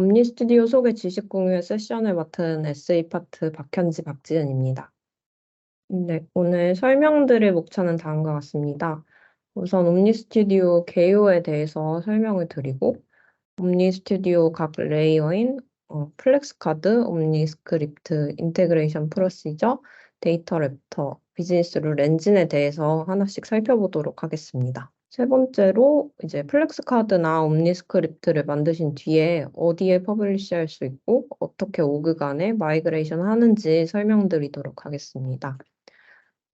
옴니 스튜디오 소개 지식 공유의 세션을 맡은 에세이 파트 박현지 박지은입니다. 네, 오늘 설명드릴 목차는 다음과 같습니다. 우선 옴니 스튜디오 개요에 대해서 설명을 드리고, 옴니 스튜디오 각 레이어인 플렉스 카드, 옴니 스크립트, 인테그레이션 프로시저, 데이터 랩터, 비즈니스 룰 엔진에 대해서 하나씩 살펴보도록 하겠습니다. 세 번째로 이제 플렉스 카드나 옴니 스크립트를 만드신 뒤에 어디에 퍼블리시 할 수 있고 어떻게 오그 간에 마이그레이션 하는지 설명드리도록 하겠습니다.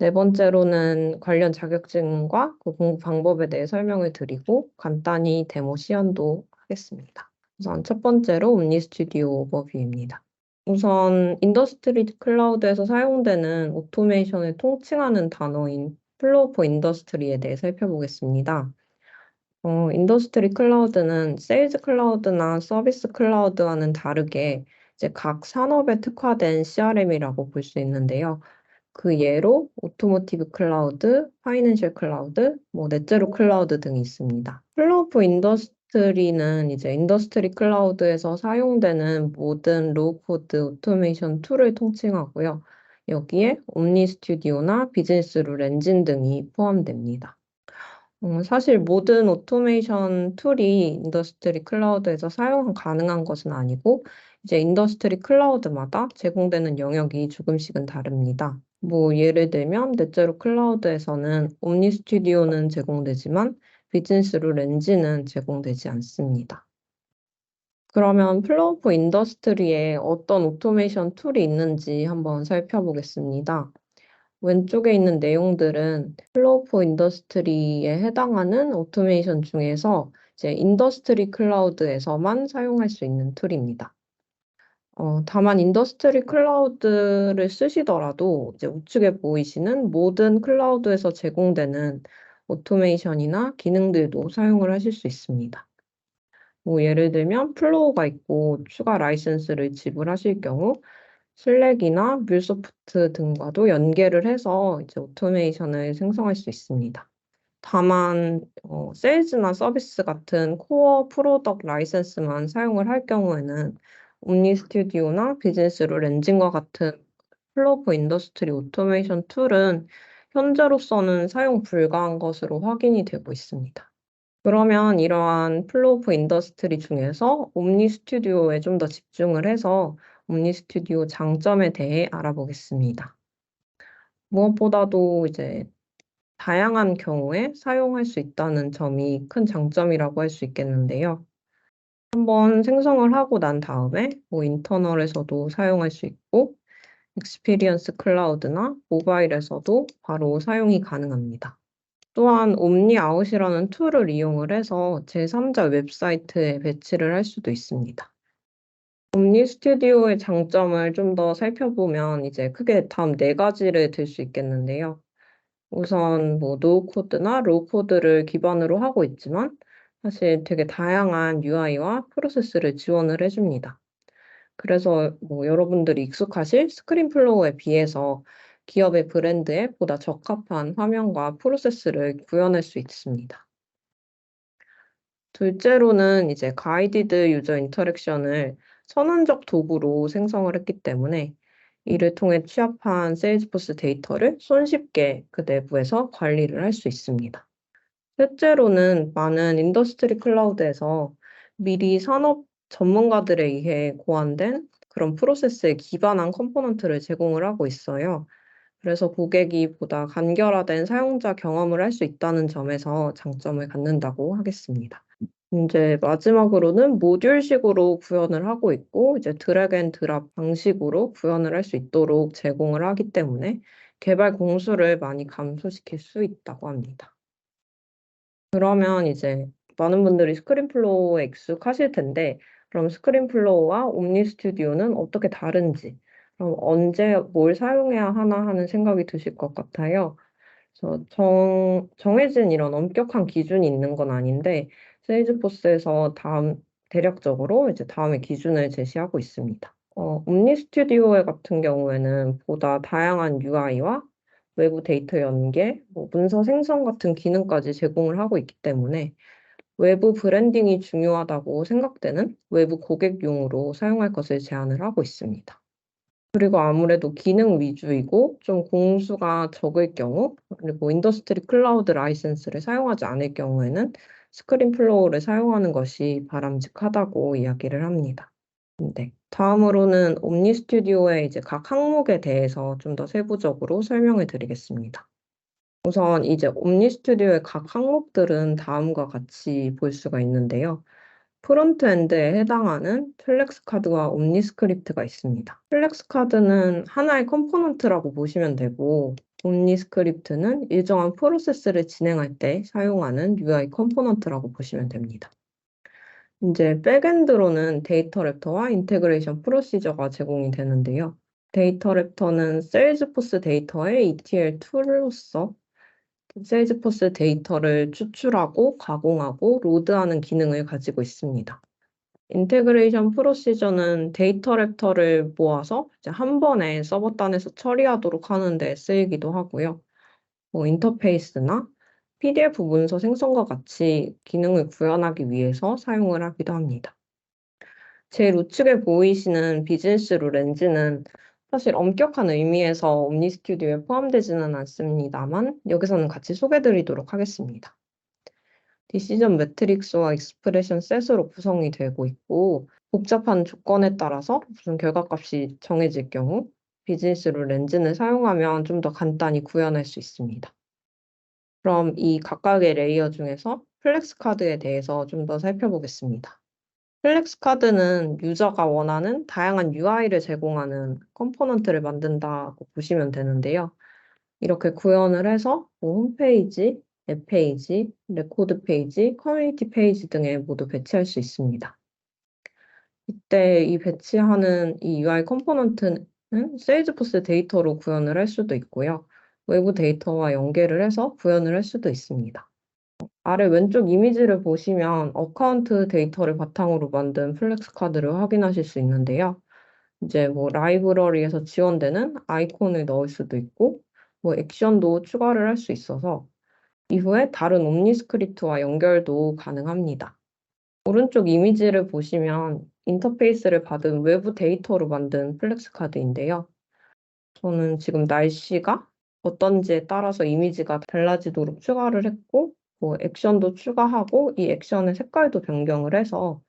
네 번째로는 관련 자격증과 그 공부 방법에 대해 설명을 드리고 간단히 데모 시연도 하겠습니다. 우선 첫 번째로 옴니 스튜디오 오버뷰입니다. 우선 인더스트리 클라우드에서 사용되는 오토메이션을 통칭하는 단어인 플로우 포 인더스트리에 대해 살펴보겠습니다. 인더스트리 클라우드는 세일즈 클라우드나 서비스 클라우드와는 다르게 이제 각 산업에 특화된 CRM이라고 볼 수 있는데요. 그 예로 오토모티브 클라우드, 파이낸셜 클라우드, 넷제로 클라우드 등이 있습니다. 플로우 오브 인더스트리는 이제 인더스트리 클라우드에서 사용되는 모든 로우 코드 오토메이션 툴을 통칭하고요. 여기에 옴니 스튜디오나 비즈니스 룰 엔진 등이 포함됩니다. 사실 모든 오토메이션 툴이 인더스트리 클라우드에서 사용 가능한 것은 아니고, 이제 인더스트리 클라우드마다 제공되는 영역이 조금씩은 다릅니다. 예를 들면, 넷제로 클라우드에서는 옴니 스튜디오는 제공되지만, 비즈니스 룰 엔진은 제공되지 않습니다. 그러면 플로우 오브 인더스트리에 어떤 오토메이션 툴이 있는지 한번 살펴보겠습니다. 왼쪽에 있는 내용들은 플로우 포 인더스트리에 해당하는 오토메이션 중에서 이제 인더스트리 클라우드에서만 사용할 수 있는 툴입니다. 다만 인더스트리 클라우드를 쓰시더라도 이제 우측에 보이시는 모든 클라우드에서 제공되는 오토메이션이나 기능들도 사용을 하실 수 있습니다. 예를 들면 플로우가 있고 추가 라이센스를 지불하실 경우 슬랙이나 뮬소프트 등과도 연계를 해서 이제 오토메이션을 생성할 수 있습니다. 다만 세일즈나 서비스 같은 코어 프로덕트 라이센스만 사용을 할 경우에는 옴니 스튜디오나 비즈니스 룰 엔진과 같은 플로우 포 인더스트리 오토메이션 툴은 현재로서는 사용 불가한 것으로 확인이 되고 있습니다. 그러면 이러한 플로우 오브 인더스트리 중에서 옴니 스튜디오에 좀 더 집중을 해서 옴니 스튜디오 장점에 대해 알아보겠습니다. 무엇보다도 이제 다양한 경우에 사용할 수 있다는 점이 큰 장점이라고 할 수 있겠는데요. 한번 생성을 하고 난 다음에 인터널에서도 사용할 수 있고 익스피리언스 클라우드나 모바일에서도 바로 사용이 가능합니다. 또한 옴니아웃이라는 툴을 이용을 해서 제3자 웹사이트에 배치를 할 수도 있습니다. 옴니 스튜디오의 장점을 좀 더 살펴보면 이제 크게 다음 네 가지를 들 수 있겠는데요. 우선 노 코드나 로우 코드를 기반으로 하고 있지만 사실 되게 다양한 UI와 프로세스를 지원을 해줍니다. 그래서 여러분들이 익숙하실 스크린 플로우에 비해서 기업의 브랜드에 보다 적합한 화면과 프로세스를 구현할 수 있습니다. 둘째로는 이제 가이디드 유저 인터랙션을 선언적 도구로 생성을 했기 때문에 이를 통해 취합한 세일즈포스 데이터를 손쉽게 그 내부에서 관리를 할 수 있습니다. 셋째로는 많은 인더스트리 클라우드에서 미리 산업 전문가들에 의해 고안된 그런 프로세스에 기반한 컴포넌트를 제공을 하고 있어요. 그래서 고객이 보다 간결화된 사용자 경험을 할 수 있다는 점에서 장점을 갖는다고 하겠습니다. 이제 마지막으로는 모듈식으로 구현을 하고 있고 이제 드래그 앤 드랍 방식으로 구현을 할 수 있도록 제공을 하기 때문에 개발 공수를 많이 감소시킬 수 있다고 합니다. 그러면 이제 많은 분들이 스크린 플로우에 익숙하실 텐데 그럼 스크린 플로우와 옴니 스튜디오는 어떻게 다른지, 그럼 언제 뭘 사용해야 하나 하는 생각이 드실 것 같아요. 그래서 정해진 이런 엄격한 기준이 있는 건 아닌데 세일즈포스에서 대략적으로 이제 다음의 기준을 제시하고 있습니다. 옴니 스튜디오 같은 경우에는 보다 다양한 UI와 외부 데이터 연계, 문서 생성 같은 기능까지 제공을 하고 있기 때문에 외부 브랜딩이 중요하다고 생각되는 외부 고객용으로 사용할 것을 제안을 하고 있습니다. 그리고 아무래도 기능 위주이고 좀 공수가 적을 경우, 그리고 인더스트리 클라우드 라이센스를 사용하지 않을 경우에는 스크린 플로우를 사용하는 것이 바람직하다고 이야기를 합니다. 네. 다음으로는 옴니 스튜디오의 이제 각 항목에 대해서 좀 더 세부적으로 설명을 드리겠습니다. 우선 이제 옴니 스튜디오의 각 항목들은 다음과 같이 볼 수가 있는데요. 프론트엔드에 해당하는 플렉스 카드와 옴니 스크립트가 있습니다. 플렉스 카드는 하나의 컴포넌트라고 보시면 되고, 옴니 스크립트는 일정한 프로세스를 진행할 때 사용하는 UI 컴포넌트라고 보시면 됩니다. 이제 백엔드로는 데이터 랩터와 인테그레이션 프로시저가 제공이 되는데요. 데이터 랩터는 세일즈포스 데이터의 ETL 툴로서 세일즈포스 데이터를 추출하고 가공하고 로드하는 기능을 가지고 있습니다. 인테그레이션 프로시저는 데이터 랩터를 모아서 이제 한 번에 서버단에서 처리하도록 하는 데 쓰이기도 하고요. 인터페이스나 PDF 문서 생성과 같이 기능을 구현하기 위해서 사용을 하기도 합니다. 제일 우측에 보이시는 비즈니스 룰 렌즈는 사실 엄격한 의미에서 옴니 스튜디오에 포함되지는 않습니다만 여기서는 같이 소개드리도록 하겠습니다. 디시전 매트릭스와 익스프레션 셋으로 구성이 되고 있고 복잡한 조건에 따라서 무슨 결과값이 정해질 경우 비즈니스 룰 렌즈를 사용하면 좀 더 간단히 구현할 수 있습니다. 그럼 이 각각의 레이어 중에서 플렉스 카드에 대해서 좀 더 살펴보겠습니다. 플렉스 카드는 유저가 원하는 다양한 UI를 제공하는 컴포넌트를 만든다고 보시면 되는데요. 이렇게 구현을 해서 홈페이지, 앱 페이지, 레코드 페이지, 커뮤니티 페이지 등에 모두 배치할 수 있습니다. 이때 이 배치하는 이 UI 컴포넌트는 세일즈포스 데이터로 구현을 할 수도 있고요. 외부 데이터와 연계를 해서 구현을 할 수도 있습니다. 아래 왼쪽 이미지를 보시면 어카운트 데이터를 바탕으로 만든 플렉스 카드를 확인하실 수 있는데요. 이제 라이브러리에서 지원되는 아이콘을 넣을 수도 있고, 액션도 추가를 할 수 있어서 이후에 다른 옴니 스크립트와 연결도 가능합니다. 오른쪽 이미지를 보시면 인터페이스를 받은 외부 데이터로 만든 플렉스 카드인데요. 저는 지금 날씨가 어떤지에 따라서 이미지가 달라지도록 추가를 했고, 액션도 추가하고 이 액션의 색깔도 변경을 해서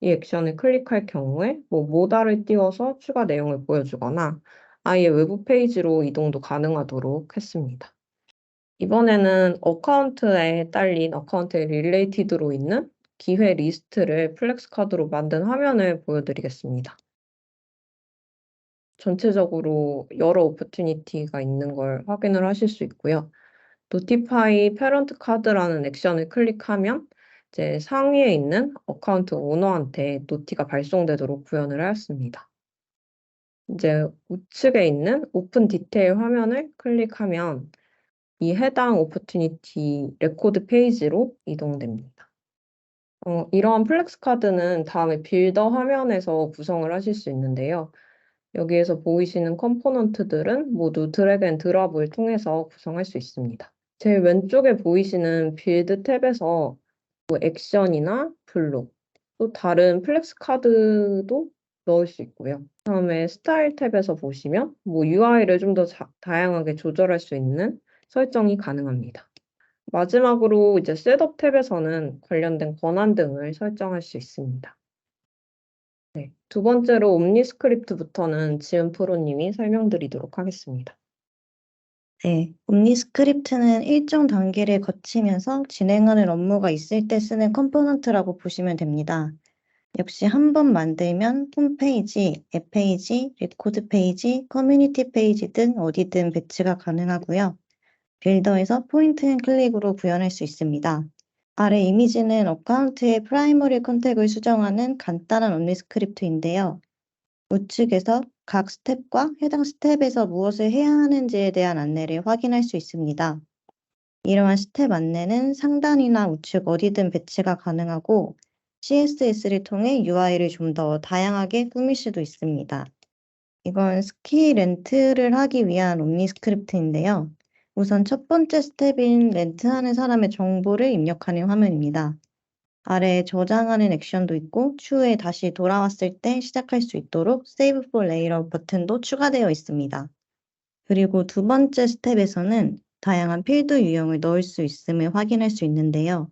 이 액션을 클릭할 경우에 모달을 띄워서 추가 내용을 보여주거나 아예 외부 페이지로 이동도 가능하도록 했습니다. 이번에는 어카운트에 딸린 어카운트에 릴레이티드로 있는 기회 리스트를 플렉스 카드로 만든 화면을 보여드리겠습니다. 전체적으로 여러 오퍼튜니티가 있는 걸 확인을 하실 수 있고요. 노티파이 페런트 카드라는 액션을 클릭하면 이제 상위에 있는 어카운트 오너한테 노티가 발송되도록 구현을 하였습니다. 이제 우측에 있는 오픈 디테일 화면을 클릭하면 이 해당 오퍼튜니티 레코드 페이지로 이동됩니다. 이러한 플렉스 카드는 다음에 빌더 화면에서 구성을 하실 수 있는데요. 여기에서 보이시는 컴포넌트들은 모두 드래그 앤 드랍을 통해서 구성할 수 있습니다. 제일 왼쪽에 보이시는 빌드 탭에서 액션이나 블록, 또 다른 플렉스 카드도 넣을 수 있고요. 그다음에 스타일 탭에서 보시면 UI를 좀 더 다양하게 조절할 수 있는 설정이 가능합니다. 마지막으로 이제 셋업 탭에서는 관련된 권한 등을 설정할 수 있습니다. 네, 두 번째로 옴니 스크립트부터는 지은 프로님이 설명드리도록 하겠습니다. 네, 옴니 스크립트는 일정 단계를 거치면서 진행하는 업무가 있을 때 쓰는 컴포넌트라고 보시면 됩니다. 역시 한 번 만들면 홈페이지, 앱 페이지, 레코드 페이지, 커뮤니티 페이지 등 어디든 배치가 가능하고요. 빌더에서 포인트 앤 클릭으로 구현할 수 있습니다. 아래 이미지는 어카운트의 프라이머리 컨택을 수정하는 간단한 옴니 스크립트인데요. 우측에서 각 스텝과 해당 스텝에서 무엇을 해야 하는지에 대한 안내를 확인할 수 있습니다. 이러한 스텝 안내는 상단이나 우측 어디든 배치가 가능하고 CSS를 통해 UI를 좀 더 다양하게 꾸밀 수도 있습니다. 이건 스키 렌트를 하기 위한 옴니 스크립트인데요. 우선 첫 번째 스텝인 렌트하는 사람의 정보를 입력하는 화면입니다. 아래에 저장하는 액션도 있고 추후에 다시 돌아왔을 때 시작할 수 있도록 Save for Later 버튼도 추가되어 있습니다. 그리고 두 번째 스텝에서는 다양한 필드 유형을 넣을 수 있음을 확인할 수 있는데요.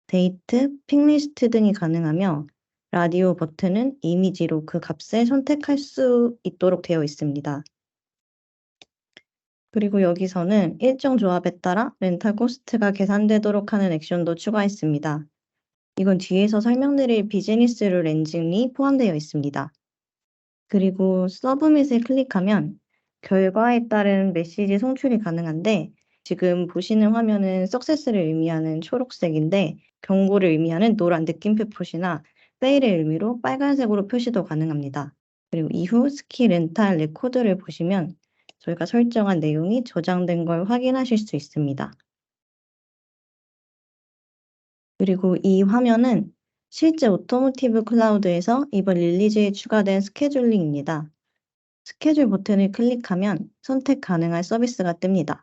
데이트, 픽리스트 등이 가능하며 라디오 버튼은 이미지로 그 값을 선택할 수 있도록 되어 있습니다. 그리고 여기서는 일정 조합에 따라 렌탈 코스트가 계산되도록 하는 액션도 추가했습니다. 이건 뒤에서 설명드릴 비즈니스 룰 엔진이 포함되어 있습니다. 그리고 서브밋을 클릭하면 결과에 따른 메시지 송출이 가능한데 지금 보시는 화면은 석세스를 의미하는 초록색인데 경고를 의미하는 노란 느낌표 표시나 페일의 의미로 빨간색으로 표시도 가능합니다. 그리고 이후 스키 렌탈 레코드를 보시면 저희가 설정한 내용이 저장된 걸 확인하실 수 있습니다. 그리고 이 화면은 실제 오토모티브 클라우드에서 이번 릴리즈에 추가된 스케줄링입니다. 스케줄 버튼을 클릭하면 선택 가능한 서비스가 뜹니다.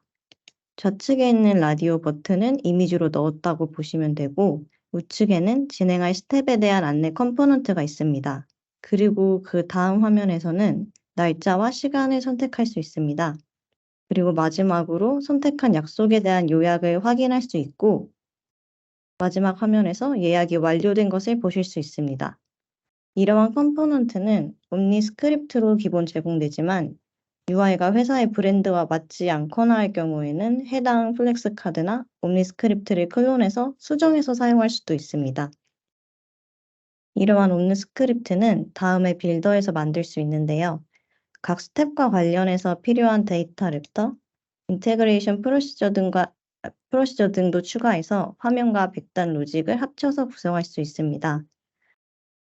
좌측에 있는 라디오 버튼은 이미지로 넣었다고 보시면 되고 우측에는 진행할 스텝에 대한 안내 컴포넌트가 있습니다. 그리고 그 다음 화면에서는 날짜와 시간을 선택할 수 있습니다. 그리고 마지막으로 선택한 약속에 대한 요약을 확인할 수 있고 마지막 화면에서 예약이 완료된 것을 보실 수 있습니다. 이러한 컴포넌트는 옴니 스크립트로 기본 제공되지만 UI가 회사의 브랜드와 맞지 않거나 할 경우에는 해당 플렉스 카드나 옴니 스크립트를 클론해서 수정해서 사용할 수도 있습니다. 이러한 옴니 스크립트는 다음에 빌더에서 만들 수 있는데요. 각 스텝과 관련해서 필요한 데이터 랩터, 인테그레이션 프로시저 등도 추가해서 화면과 백단 로직을 합쳐서 구성할 수 있습니다.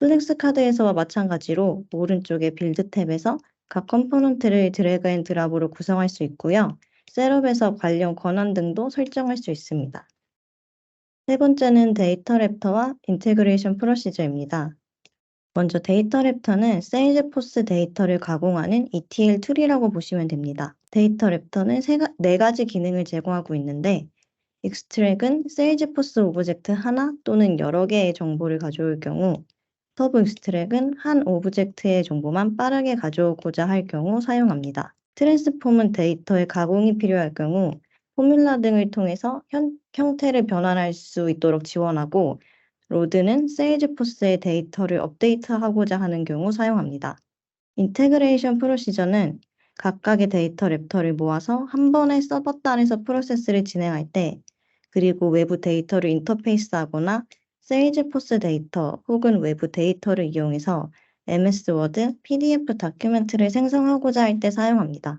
플렉스 카드에서와 마찬가지로 오른쪽의 빌드 탭에서 각 컴포넌트를 드래그 앤 드랍으로 구성할 수 있고요. 셋업에서 관련 권한 등도 설정할 수 있습니다. 세 번째는 데이터 랩터와 인테그레이션 프로시저입니다. 먼저 데이터 랩터는 세일즈포스 데이터를 가공하는 ETL 툴이라고 보시면 됩니다. 데이터 랩터는 네 가지 기능을 제공하고 있는데 익스트랙은 세일즈포스 오브젝트 하나 또는 여러 개의 정보를 가져올 경우 서브 익스트랙은 한 오브젝트의 정보만 빠르게 가져오고자 할 경우 사용합니다. 트랜스폼은 데이터의 가공이 필요할 경우 포뮬라 등을 통해서 형태를 변환할 수 있도록 지원하고 로드는 세일즈포스의 데이터를 업데이트하고자 하는 경우 사용합니다. 인테그레이션 프로시저는 각각의 데이터 랩터를 모아서 한 번에 서버 단에서 프로세스를 진행할 때 그리고 외부 데이터를 인터페이스하거나 세일즈포스 데이터 혹은 외부 데이터를 이용해서 MS 워드, PDF 다큐멘트를 생성하고자 할 때 사용합니다.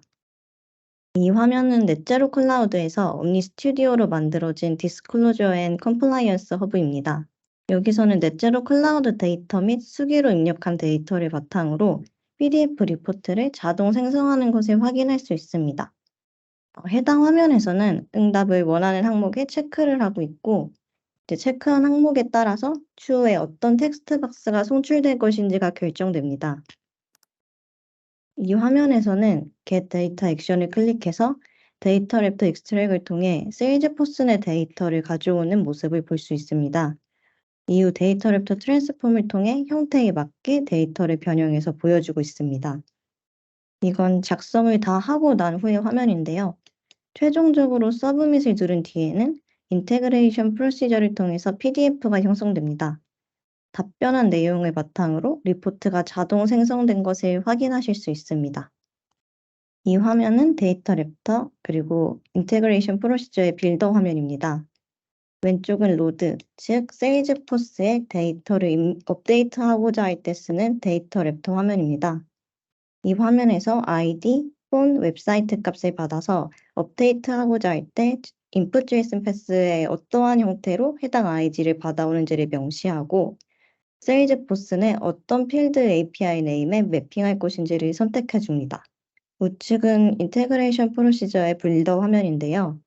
이 화면은 넷제로 클라우드에서 옴니 스튜디오로 만들어진 디스클로저 앤 컴플라이언스 허브입니다. 여기서는 넷제로 클라우드 데이터 및 수기로 입력한 데이터를 바탕으로 PDF 리포트를 자동 생성하는 것을 확인할 수 있습니다. 해당 화면에서는 응답을 원하는 항목에 체크를 하고 있고 이제 체크한 항목에 따라서 추후에 어떤 텍스트 박스가 송출될 것인지가 결정됩니다. 이 화면에서는 Get Data 액션을 클릭해서 데이터 랩터 익스트랙을 통해 세일즈포스 내 데이터를 가져오는 모습을 볼 수 있습니다. 이후 데이터 랩터 트랜스폼을 통해 형태에 맞게 데이터를 변형해서 보여주고 있습니다. 이건 작성을 다 하고 난 후의 화면인데요. 최종적으로 서브밋을 누른 뒤에는 인테그레이션 프로시저를 통해서 PDF가 형성됩니다. 답변한 내용을 바탕으로 리포트가 자동 생성된 것을 확인하실 수 있습니다. 이 화면은 데이터 랩터 그리고 인테그레이션 프로시저의 빌더 화면입니다. 왼쪽은 로드, 즉 세일즈포스의 데이터를 업데이트하고자 할 때 쓰는 데이터 랩터 화면입니다. 이 화면에서 아이디, 폰, 웹사이트 값을 받아서 업데이트하고자 할 때 input.json 패스의 어떠한 형태로 해당 아이디를 받아오는지를 명시하고 세일즈포스 내 어떤 필드 API 네임에 매핑할 것인지를 선택해 줍니다. 우측은 인테그레이션 프로시저의 빌더 화면인데요.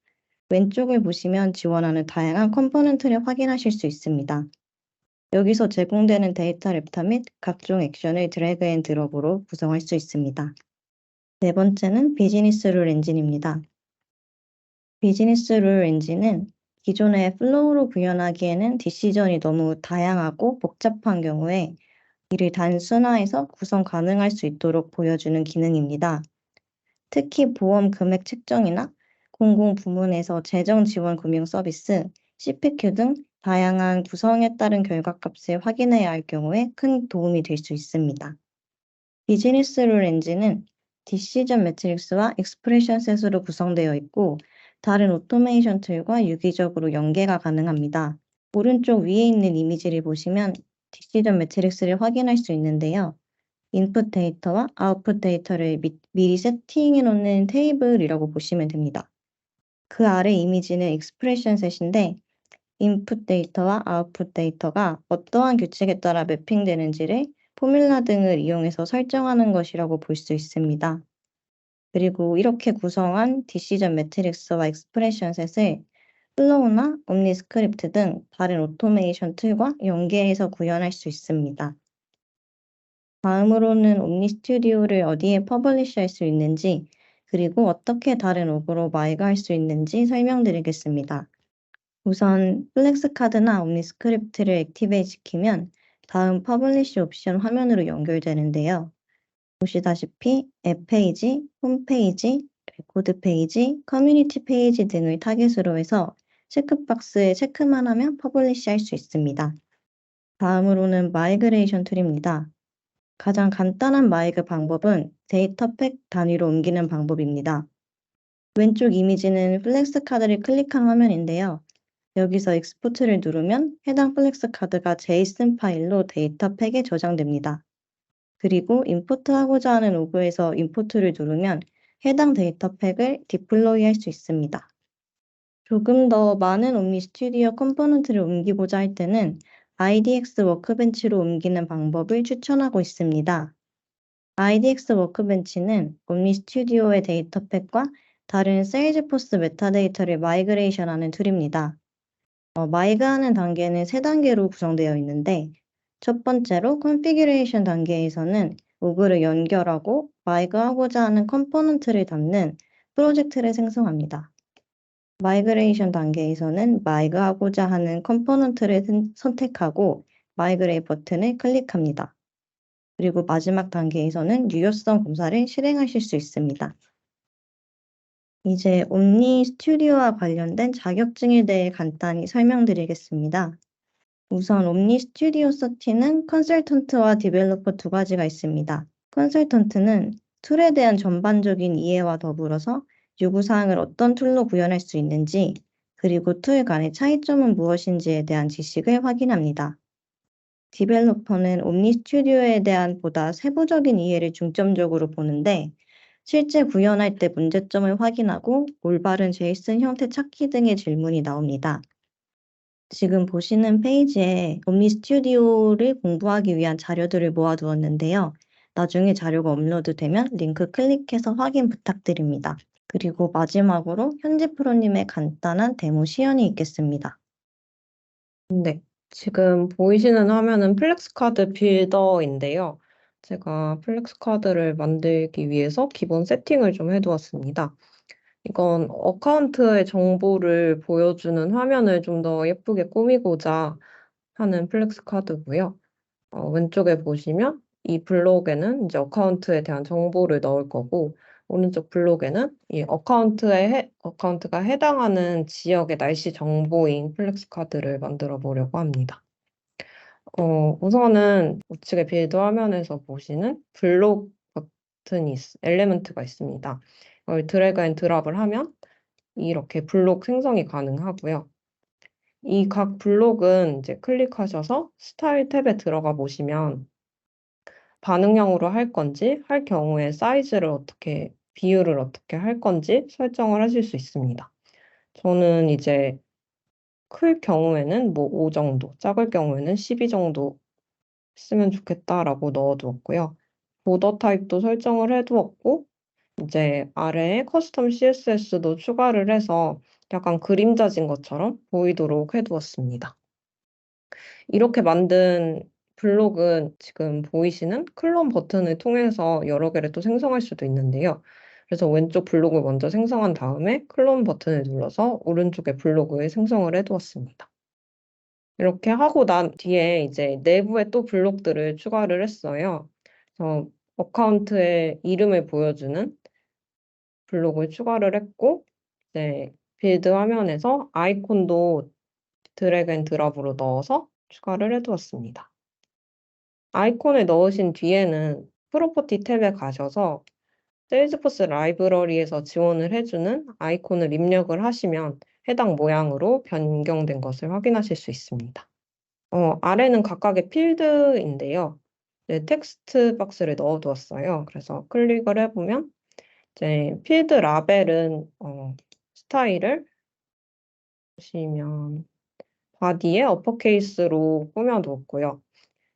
왼쪽을 보시면 지원하는 다양한 컴포넌트를 확인하실 수 있습니다. 여기서 제공되는 데이터 랩터 및 각종 액션을 드래그 앤 드롭으로 구성할 수 있습니다. 네 번째는 비즈니스 룰 엔진입니다. 비즈니스 룰 엔진은 기존의 플로우로 구현하기에는 디시전이 너무 다양하고 복잡한 경우에 이를 단순화해서 구성 가능할 수 있도록 보여주는 기능입니다. 특히 보험 금액 책정이나 공공 부문에서 재정 지원 금융 서비스, CPQ 등 다양한 구성에 따른 결과값을 확인해야 할 경우에 큰 도움이 될 수 있습니다. 비즈니스 룰 엔진은 디시전 매트릭스와 익스프레션 셋으로 구성되어 있고 다른 오토메이션 툴과 유기적으로 연계가 가능합니다. 오른쪽 위에 있는 이미지를 보시면 디시전 매트릭스를 확인할 수 있는데요. 인풋 데이터와 아웃풋 데이터를 미리 세팅해 놓는 테이블이라고 보시면 됩니다. 그 아래 이미지는 익스프레션 셋인데 인풋 데이터와 아웃풋 데이터가 어떠한 규칙에 따라 매핑되는지를 포뮬라 등을 이용해서 설정하는 것이라고 볼 수 있습니다. 그리고 이렇게 구성한 디시전 매트릭스와 익스프레션 셋을 플로우나 옴니스크립트 등 다른 오토메이션 툴과 연계해서 구현할 수 있습니다. 다음으로는 옴니스튜디오를 어디에 퍼블리시할 수 있는지, 그리고 어떻게 다른 옥으로 마이그할 수 있는지 설명드리겠습니다. 우선 플렉스카드나 옴니스크립트를 액티베이트 시키면 다음 퍼블리시 옵션 화면으로 연결되는데요. 보시다시피 앱 페이지, 홈페이지, 레코드 페이지, 커뮤니티 페이지 등을 타겟으로 해서 체크박스에 체크만 하면 퍼블리시 할 수 있습니다. 다음으로는 마이그레이션 툴입니다. 가장 간단한 마이그 방법은 데이터 팩 단위로 옮기는 방법입니다. 왼쪽 이미지는 플렉스 카드를 클릭한 화면인데요. 여기서 익스포트를 누르면 해당 플렉스 카드가 JSON 파일로 데이터 팩에 저장됩니다. 그리고 임포트하고자 하는 로그에서 임포트를 누르면 해당 데이터 팩을 디플로이 할 수 있습니다. 조금 더 많은 옴니 스튜디오 컴포넌트를 옮기고자 할 때는 IDX 워크벤치로 옮기는 방법을 추천하고 있습니다. IDX 워크벤치는 옴니 스튜디오의 데이터 팩과 다른 세일즈포스 메타데이터를 마이그레이션하는 툴입니다. 마이그하는 단계는 3단계로 구성되어 있는데 첫 번째로 컨피규레이션 단계에서는 로그를 연결하고 마이그하고자 하는 컴포넌트를 담는 프로젝트를 생성합니다. 마이그레이션 단계에서는 마이그하고자 하는 컴포넌트를 선택하고 마이그레이트 버튼을 클릭합니다. 그리고 마지막 단계에서는 유효성 검사를 실행하실 수 있습니다. 이제 옴니 스튜디오와 관련된 자격증에 대해 간단히 설명드리겠습니다. 우선 옴니 스튜디오 서티는 컨설턴트와 디벨로퍼 두 가지가 있습니다. 컨설턴트는 툴에 대한 전반적인 이해와 더불어서 요구사항을 어떤 툴로 구현할 수 있는지, 그리고 툴 간의 차이점은 무엇인지에 대한 지식을 확인합니다. 디벨로퍼는 옴니 스튜디오에 대한 보다 세부적인 이해를 중점적으로 보는데, 실제 구현할 때 문제점을 확인하고 올바른 제이슨 형태 찾기 등의 질문이 나옵니다. 지금 보시는 페이지에 옴니 스튜디오를 공부하기 위한 자료들을 모아두었는데요. 나중에 자료가 업로드되면 링크 클릭해서 확인 부탁드립니다. 그리고 마지막으로 현지 프로님의 간단한 데모 시연이 있겠습니다. 네, 지금 보이시는 화면은 플렉스카드 빌더인데요. 제가 플렉스카드를 만들기 위해서 기본 세팅을 좀 해두었습니다. 이건 어카운트의 정보를 보여주는 화면을 좀 더 예쁘게 꾸미고자 하는 플렉스카드고요. 왼쪽에 보시면 이 블록에는 이제 어카운트에 대한 정보를 넣을 거고, 오른쪽 블록에는 이 어카운트가 해당하는 지역의 날씨 정보인 플렉스카드를 만들어 보려고 합니다. 우선은 우측에 빌드 화면에서 보시는 블록 엘리먼트가 있습니다. 이걸 드래그 앤 드랍을 하면 이렇게 블록 생성이 가능하고요. 이 각 블록은 이제 클릭하셔서 스타일 탭에 들어가 보시면 반응형으로 할 건지, 할 경우에 비율을 어떻게 할 건지 설정을 하실 수 있습니다. 저는 이제 클 경우에는 뭐 5 정도, 작을 경우에는 12 정도 쓰면 좋겠다라고 넣어두었고요. 보더 타입도 설정을 해두었고, 이제 아래에 커스텀 CSS도 추가를 해서 약간 그림자진 것처럼 보이도록 해두었습니다. 이렇게 만든 블록은 지금 보이시는 클론 버튼을 통해서 여러 개를 또 생성할 수도 있는데요. 그래서 왼쪽 블로그 먼저 생성한 다음에 클론 버튼을 눌러서 오른쪽에 블로그에 생성을 해두었습니다. 이렇게 하고 난 뒤에 이제 내부에 또 블록들을 추가를 했어요. 그래서 어카운트의 이름을 보여주는 블록을 추가를 했고, 이제 빌드 화면에서 아이콘도 드래그 앤 드랍으로 넣어서 추가를 해두었습니다. 아이콘을 넣으신 뒤에는 프로퍼티 탭에 가셔서 세일즈포스 라이브러리에서 지원을 해주는 아이콘을 입력을 하시면 해당 모양으로 변경된 것을 확인하실 수 있습니다. 아래는 각각의 필드인데요. 네, 텍스트 박스를 넣어두었어요. 그래서 클릭을 해보면 이제 필드 라벨은 스타일을 보시면 바디에 어퍼케이스로 꾸며두었고요.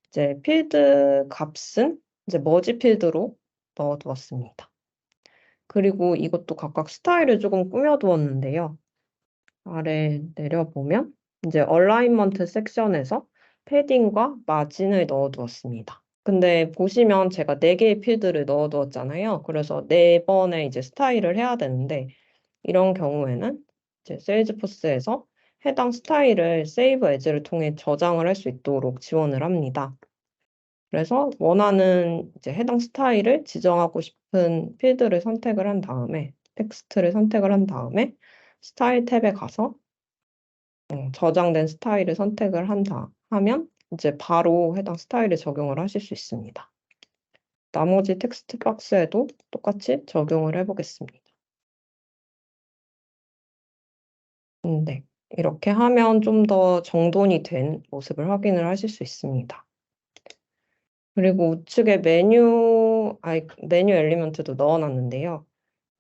이제 필드 값은 이제 머지 필드로 넣어두었습니다. 그리고 이것도 각각 스타일을 조금 꾸며두었는데요. 아래 내려보면 이제 얼라인먼트 섹션에서 패딩과 마진을 넣어두었습니다. 근데 보시면 제가 4개의 필드를 넣어두었잖아요. 그래서 4번의 이제 스타일을 해야 되는데 이런 경우에는 이제 세일즈포스에서 해당 스타일을 세이브 에즈를 통해 저장을 할 수 있도록 지원을 합니다. 그래서 원하는 이제 해당 스타일을 지정하고 싶은 필드를 선택을 한 다음에 텍스트를 선택을 한 다음에 스타일 탭에 가서 저장된 스타일을 선택을 하면 이제 바로 해당 스타일을 적용을 하실 수 있습니다. 나머지 텍스트 박스에도 똑같이 적용을 해보겠습니다. 네, 이렇게 하면 좀 더 정돈이 된 모습을 확인을 하실 수 있습니다. 그리고 우측에 메뉴 엘리먼트도 넣어놨는데요.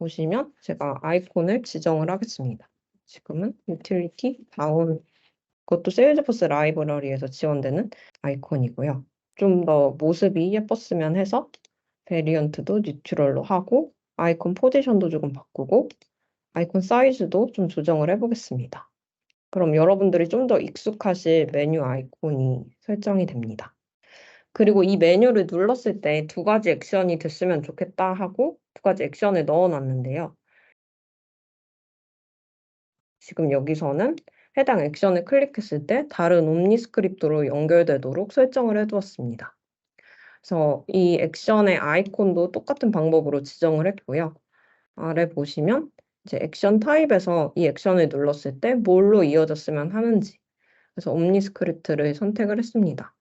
보시면 제가 아이콘을 지정을 하겠습니다. 지금은 유틸리티 다운, 그것도 세일즈포스 라이브러리에서 지원되는 아이콘이고요. 좀 더 모습이 예뻤으면 해서 베리언트도 뉴트럴로 하고 아이콘 포지션도 조금 바꾸고 아이콘 사이즈도 좀 조정을 해보겠습니다. 그럼 여러분들이 좀 더 익숙하실 메뉴 아이콘이 설정이 됩니다. 그리고 이 메뉴를 눌렀을 때 2가지 액션이 됐으면 좋겠다 하고 2가지 액션을 넣어놨는데요. 지금 여기서는 해당 액션을 클릭했을 때 다른 옴니스크립트로 연결되도록 설정을 해두었습니다. 그래서 이 액션의 아이콘도 똑같은 방법으로 지정을 했고요. 아래 보시면 이제 액션 타입에서 이 액션을 눌렀을 때 뭘로 이어졌으면 하는지, 그래서 옴니스크립트를 선택을 했습니다.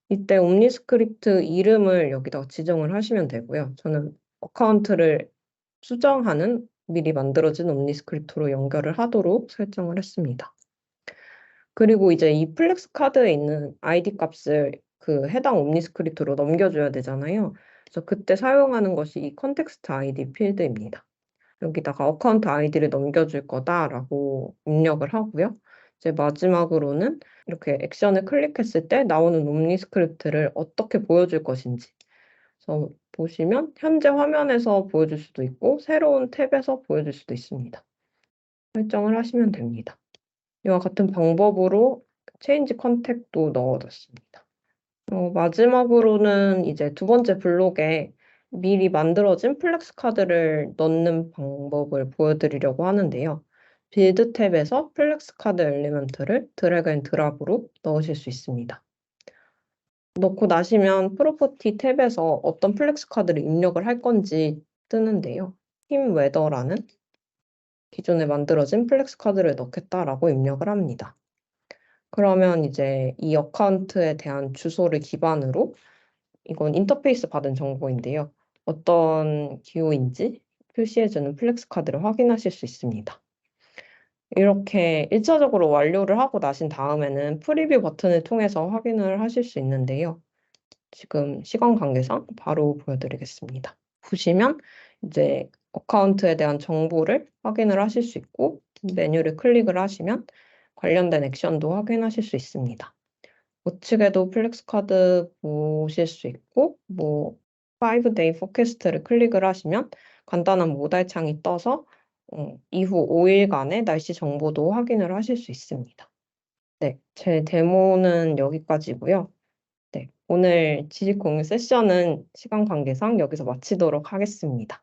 이때 옴니스크립트 이름을 여기다 지정을 하시면 되고요. 저는 어카운트를 수정하는 미리 만들어진 옴니스크립트로 연결을 하도록 설정을 했습니다. 그리고 이제 이 플렉스 카드에 있는 아이디 값을 그 해당 옴니스크립트로 넘겨줘야 되잖아요. 그래서 그때 사용하는 것이 이 컨텍스트 아이디 필드입니다. 여기다가 어카운트 아이디를 넘겨줄 거다라고 입력을 하고요. 이제 마지막으로는 이렇게 액션을 클릭했을 때 나오는 옴니스크립트를 어떻게 보여줄 것인지. 그래서 보시면 현재 화면에서 보여줄 수도 있고 새로운 탭에서 보여줄 수도 있습니다. 설정을 하시면 됩니다. 이와 같은 방법으로 체인지 컨택도 넣어뒀습니다. 마지막으로는 이제 2번째 블록에 미리 만들어진 플렉스 카드를 넣는 방법을 보여드리려고 하는데요. 빌드 탭에서 플렉스 카드 엘리먼트를 드래그 앤 드랍으로 넣으실 수 있습니다. 넣고 나시면 프로퍼티 탭에서 어떤 플렉스 카드를 입력을 할 건지 뜨는데요. 팀 웨더라는 기존에 만들어진 플렉스 카드를 넣겠다라고 입력을 합니다. 그러면 이제 이 어카운트에 대한 주소를 기반으로 이건 인터페이스 받은 정보인데요. 어떤 기호인지 표시해주는 플렉스 카드를 확인하실 수 있습니다. 이렇게 1차적으로 완료를 하고 나신 다음에는 프리뷰 버튼을 통해서 확인을 하실 수 있는데요. 지금 시간 관계상 바로 보여드리겠습니다. 보시면 이제 어카운트에 대한 정보를 확인을 하실 수 있고 메뉴를 클릭을 하시면 관련된 액션도 확인하실 수 있습니다. 우측에도 플렉스 카드 보실 수 있고 5day forecast를 클릭을 하시면 간단한 모달 창이 떠서 이후 5일간의 날씨 정보도 확인을 하실 수 있습니다. 네, 제 데모는 여기까지고요. 네, 오늘 지식 공유 세션은 시간 관계상 여기서 마치도록 하겠습니다.